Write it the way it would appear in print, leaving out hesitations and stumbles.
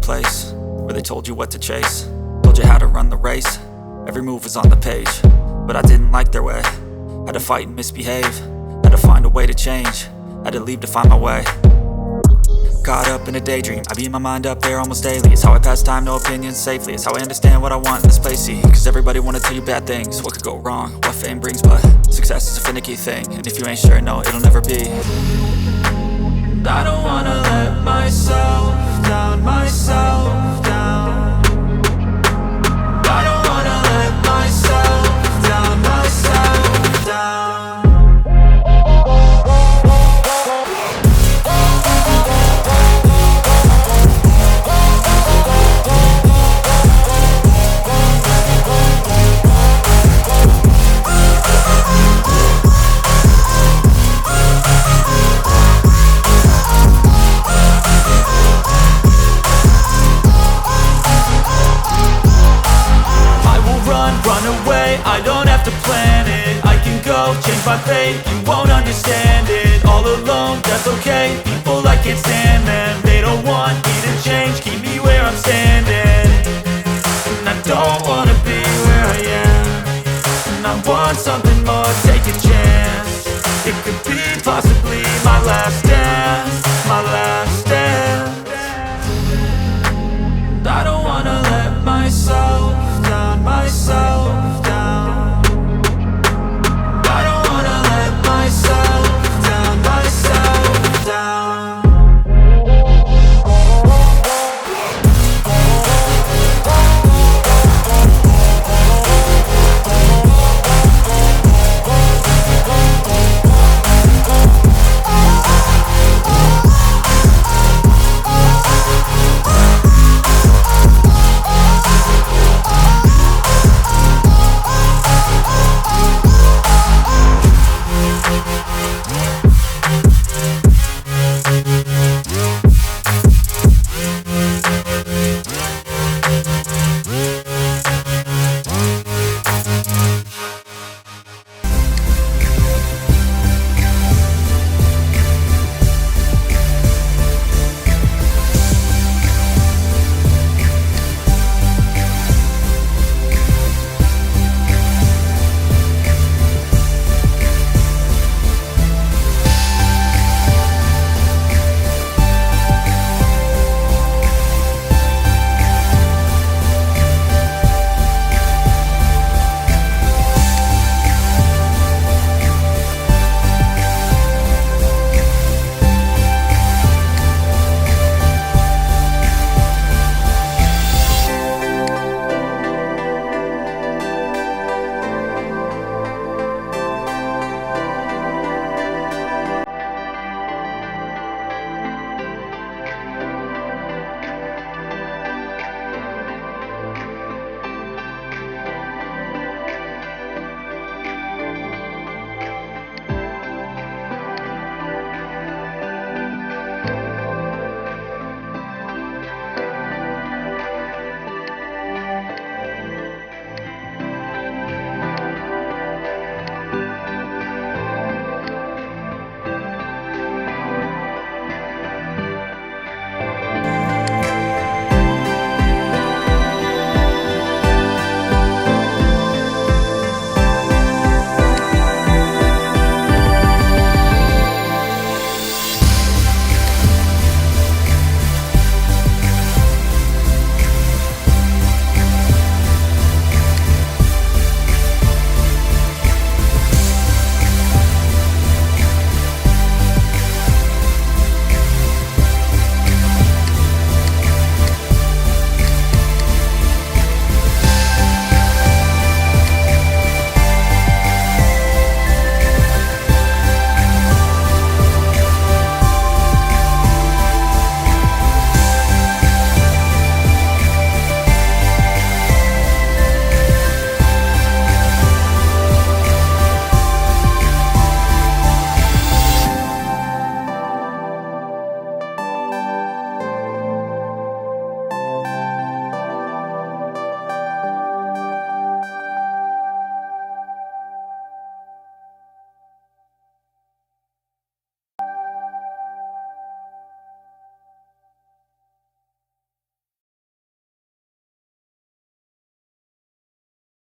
place where they told you what to chase, told you how to run the race. Every move was on the page, but I didn't like their way. Had to fight and misbehave, had to find a way to change, had to leave to find my way. Caught up in a daydream, I beat my mind up there almost daily. It's how I pass time, no opinions safely. It's how I understand what I want in this place, see. Cause everybody wanna tell you bad things, what could go wrong, what fame brings. But success is a finicky thing, and if you ain't sure, no, it'll never be. I don't wanna let myself down, myself down. I don't wanna let myself down, myself down. Run away, I don't have to plan it. I can go, change my fate, you won't understand it. All alone, that's okay, people I can't stand them. They don't want me to change, keep me where I'm standing. And I don't wanna be where I am, and I want something